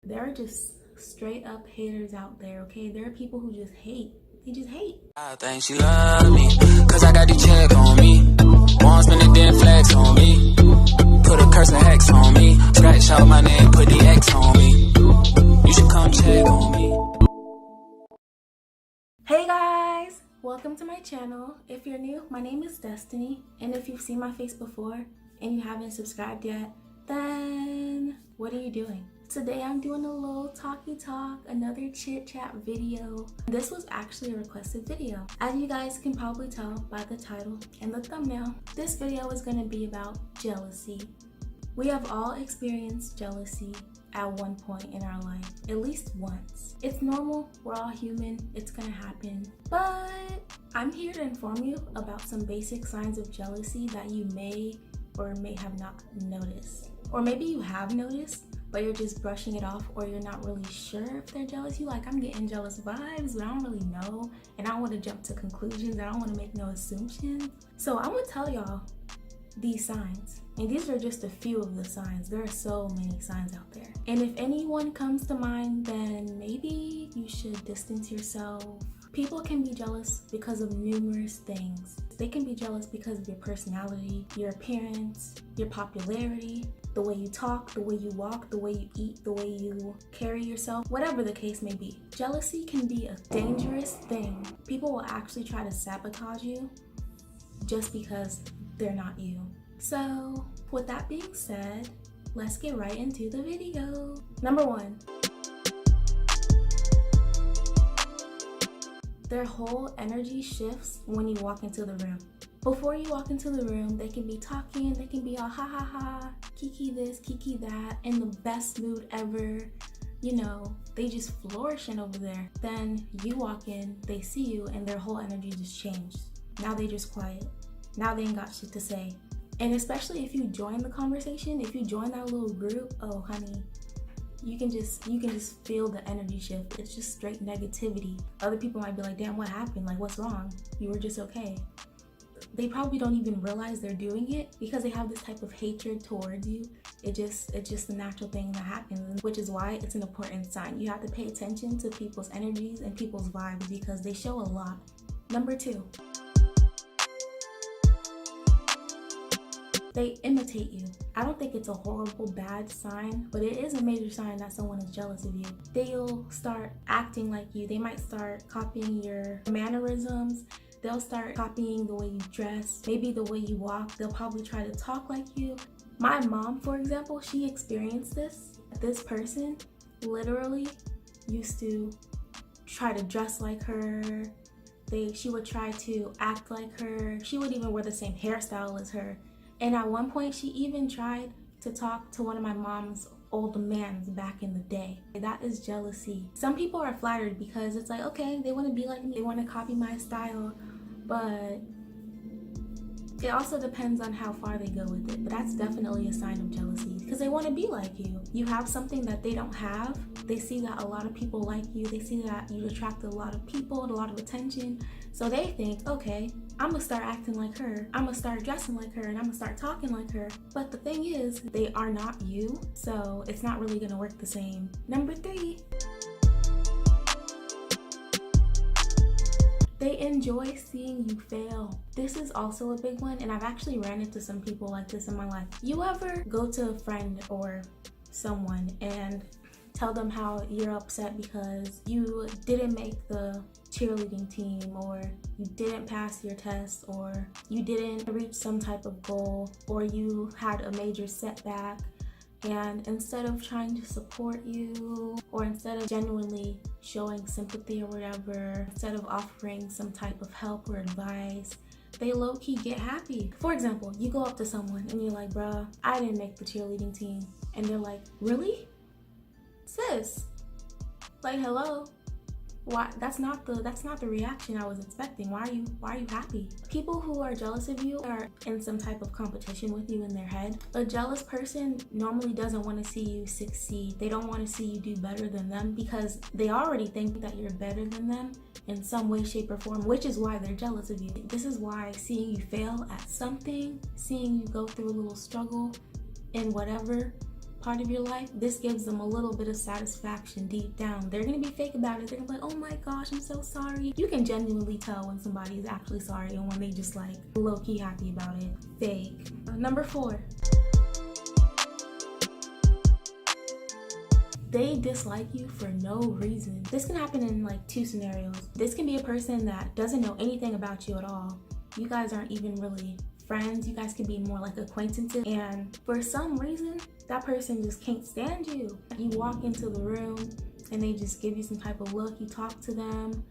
There are just straight up haters out there, okay? There are people who just hate. They just hate. I think she love me, cause I got the check on me. Won't spend a damn flex on me. Put a curse and hex on me. Scratch out my name, put the X on me. You should come check on me. Hey guys! Welcome to my channel. If you're new, my name is Destiny. And if you've seen my face before and you haven't subscribed yet, then what are you doing? Today I'm doing a little talky talk, another chit chat video. This was actually a requested video. As you guys can probably tell by the title and the thumbnail, this video is going to be about jealousy. We have all experienced jealousy at one point in our life, at least once. It's normal, we're all human, it's gonna happen. But I'm here to inform you about some basic signs of jealousy that you may or may have not noticed. Or maybe you have noticed, but you're just brushing it off, or you're not really sure if they're jealous. You like, I'm getting jealous vibes, but I don't really know, and I don't want to jump to conclusions. I don't want to make no assumptions. So I'm gonna tell y'all these signs, and these are just a few of the signs. There are so many signs out there, and if anyone comes to mind, then maybe you should distance yourself. People can be jealous because of numerous things. They can be jealous because of your personality, your appearance, your popularity, the way you talk, the way you walk, the way you eat, the way you carry yourself, whatever the case may be. Jealousy can be a dangerous thing. People will actually try to sabotage you just because they're not you. So with that being said, let's get right into the video. Number 1. Their whole energy shifts when you walk into the room. Before you walk into the room, they can be talking, they can be all ha ha ha, kiki this, kiki that, in the best mood ever. You know, they just flourishing over there. Then you walk in, they see you, and their whole energy just changed. Now they just quiet. Now they ain't got shit to say. And especially if you join the conversation, if you join that little group, oh honey, you can just feel the energy shift. It's just straight negativity. Other people might be like, damn, what happened? Like, what's wrong? You were just okay. They probably don't even realize they're doing it because they have this type of hatred towards you. It's just a natural thing that happens, which is why it's an important sign. You have to pay attention to people's energies and people's vibes because they show a lot. Number 2. They imitate you. I don't think it's a horrible, bad sign, but it is a major sign that someone is jealous of you. They'll start acting like you. They might start copying your mannerisms. They'll start copying the way you dress, maybe the way you walk. They'll probably try to talk like you. My mom, for example, she experienced this. This person literally used to try to dress like her. She would try to act like her. She would even wear the same hairstyle as her. And at one point, she even tried to talk to one of my mom's old mans back in the day. That is jealousy. Some people are flattered because it's like, okay, they want to be like me, they want to copy my style, but it also depends on how far they go with it. But that's definitely a sign of jealousy because they want to be like you. You have something that they don't have. They see that a lot of people like you. They see that you attract a lot of people, a lot of attention. So they think, okay, I'm gonna start acting like her. I'm gonna start dressing like her, and I'm gonna start talking like her. But the thing is, they are not you. So it's not really gonna work the same. Number 3. They enjoy seeing you fail. This is also a big one, and I've actually ran into some people like this in my life. You ever go to a friend or someone and tell them how you're upset because you didn't make the cheerleading team, or you didn't pass your test, or you didn't reach some type of goal, or you had a major setback, and instead of trying to support you, or instead of genuinely showing sympathy or whatever, instead of offering some type of help or advice, they low-key get happy. For example, you go up to someone and you're like, bruh, I didn't make the cheerleading team. And they're like, really? Sis, like, hello? Why? That's not the reaction I was expecting. Why are you happy? People who are jealous of you are in some type of competition with you in their head. A jealous person normally doesn't want to see you succeed. They don't want to see you do better than them because they already think that you're better than them in some way, shape, or form, which is why they're jealous of you. This is why seeing you fail at something, seeing you go through a little struggle in whatever, part of your life, this gives them a little bit of satisfaction deep down. They're gonna be fake about it. They're gonna be like, oh my gosh, I'm so sorry. You can genuinely tell when somebody is actually sorry and when they just like low-key happy about it. Fake. Number 4. They dislike you for no reason. This can happen in like 2 scenarios. This can be a person that doesn't know anything about you at all. You guys aren't even really friends. You guys could be more like acquaintances, and for some reason that person just can't stand you. You walk into the room and they just give you some type of look. You talk to them,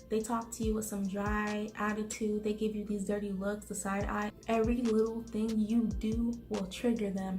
they talk to you with some dry attitude. They give you these dirty looks, the side eye. Every little thing you do will trigger them.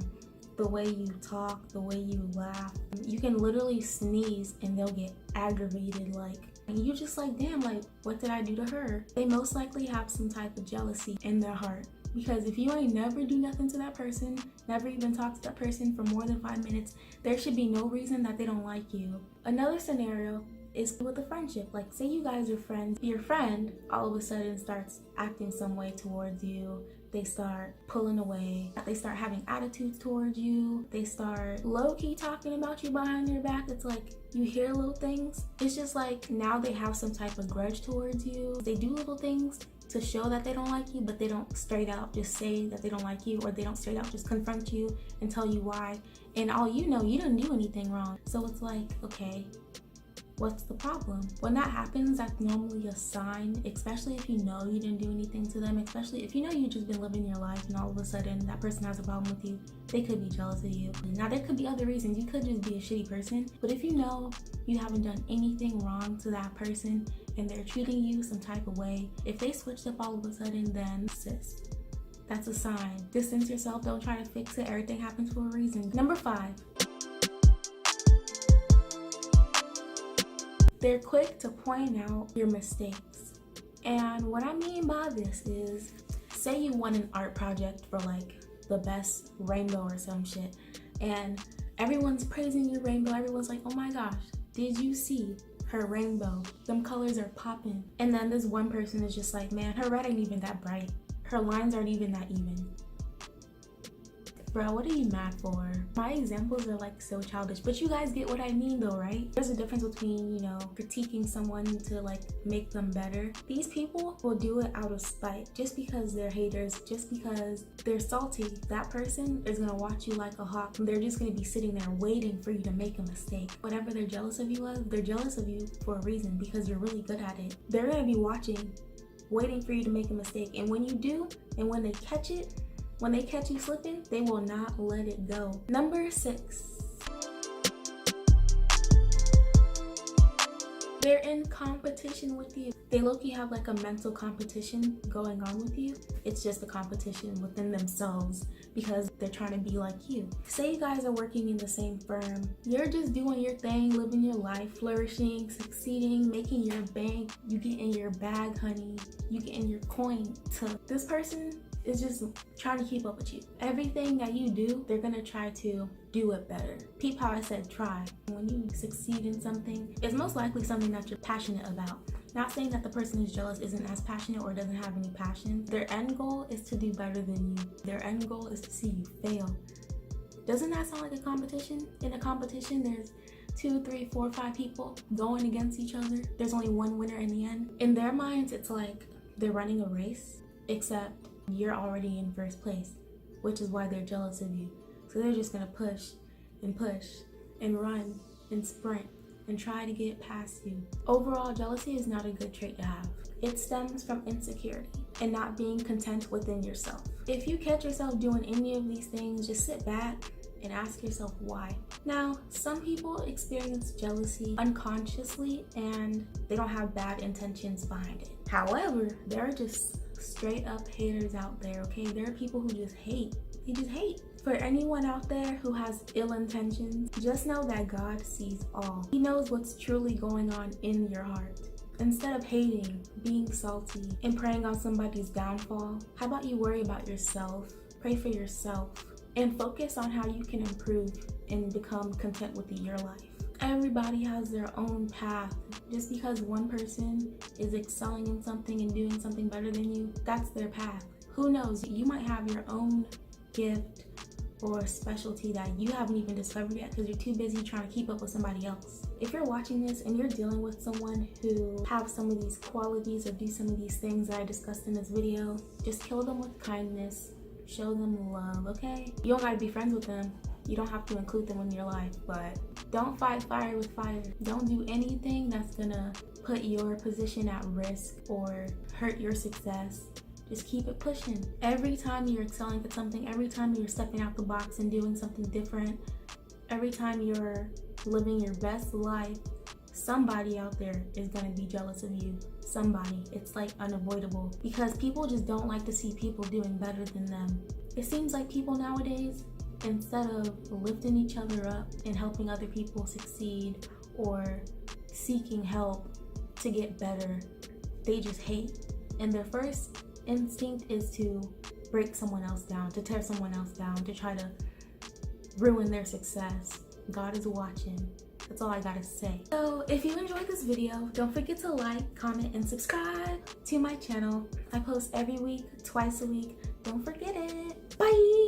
The way you talk, the way you laugh. You can literally sneeze and they'll get aggravated, like, and you just like, damn, like, what did I do to her? They most likely have some type of jealousy in their heart, because if you ain't never do nothing to that person, never even talk to that person for more than 5 minutes, there should be no reason that they don't like you. Another scenario is with a friendship. Like, say you guys are friends, your friend all of a sudden starts acting some way towards you. They start pulling away, they start having attitudes towards you, they start low-key talking about you behind your back. It's like you hear little things. It's just like now they have some type of grudge towards you. They do little things to show that they don't like you, but they don't straight out just say that they don't like you, or they don't straight out just confront you and tell you why. And all you know, you didn't do anything wrong. So it's like, okay, what's the problem? When that happens, that's normally a sign, especially if you know you didn't do anything to them, especially if you know you've just been living your life and all of a sudden that person has a problem with you. They could be jealous of you. Now, there could be other reasons. You could just be a shitty person, but if you know you haven't done anything wrong to that person and they're treating you some type of way, if they switched up all of a sudden, then sis, that's a sign. Distance yourself. Don't try to fix it. Everything happens for a reason. Number 5. They're quick to point out your mistakes. And what I mean by this is, say you won an art project for like the best rainbow or some shit, and everyone's praising your rainbow. Everyone's like, oh my gosh, did you see her rainbow? Them colors are popping. And then this one person is just like, man, her red ain't even that bright. Her lines aren't even that even. Bro, what are you mad for? My examples are like so childish, but you guys get what I mean though, right? There's a difference between, you know, critiquing someone to like make them better. These people will do it out of spite, just because they're haters, just because they're salty. That person is gonna watch you like a hawk. They're just gonna be sitting there waiting for you to make a mistake. Whatever they're jealous of you of, they're jealous of you for a reason, because you're really good at it. They're gonna be watching, waiting for you to make a mistake. And when you do, and when they catch it, when they catch you slipping, they will not let it go. Number 6. They're in competition with you. They low-key have like a mental competition going on with you. It's just a competition within themselves because they're trying to be like you. Say you guys are working in the same firm. You're just doing your thing, living your life, flourishing, succeeding, making your bank. You get in your bag, honey. You get in your coin. This person is just trying to keep up with you. Everything that you do, they're gonna try to do it better. Peep how I said try. When you succeed in something, it's most likely something that you're passionate about. Not saying that the person who's jealous isn't as passionate or doesn't have any passion. Their end goal is to do better than you. Their end goal is to see you fail. Doesn't that sound like a competition? In a competition, there's 2, 3, 4, 5 people going against each other. There's only one winner in the end. In their minds, it's like they're running a race, except you're already in first place, which is why they're jealous of you. So they're just gonna push and run and sprint and try to get past you. Overall, jealousy is not a good trait to have. It stems from insecurity and not being content within yourself. If you catch yourself doing any of these things, just sit back and ask yourself why. Now, some people experience jealousy unconsciously and they don't have bad intentions behind it. However, there are just straight up haters out there, okay? There are people who just hate. They just hate. For anyone out there who has ill intentions, just know that God sees all. He knows what's truly going on in your heart. Instead of hating, being salty, and praying on somebody's downfall, how about you worry about yourself, pray for yourself, and focus on how you can improve and become content with your life. Everybody has their own path. Just because one person is excelling in something and doing something better than you, that's their path. Who knows? You might have your own gift or specialty that you haven't even discovered yet because you're too busy trying to keep up with somebody else. If you're watching this and you're dealing with someone who have some of these qualities or do some of these things that I discussed in this video, just kill them with kindness, show them love, okay? You don't gotta be friends with them. You don't have to include them in your life, but don't fight fire with fire. Don't do anything that's gonna put your position at risk or hurt your success. Just keep it pushing. Every time you're excelling at something, every time you're stepping out the box and doing something different, every time you're living your best life, somebody out there is gonna be jealous of you. Somebody. It's like unavoidable because people just don't like to see people doing better than them. It seems like people nowadays, instead of lifting each other up and helping other people succeed or seeking help to get better, they just hate. And their first instinct is to break someone else down, to tear someone else down, to try to ruin their success. God is watching. That's all I gotta say. So if you enjoyed this video, don't forget to like, comment, and subscribe to my channel. I post every week, twice a week. Don't forget it. Bye!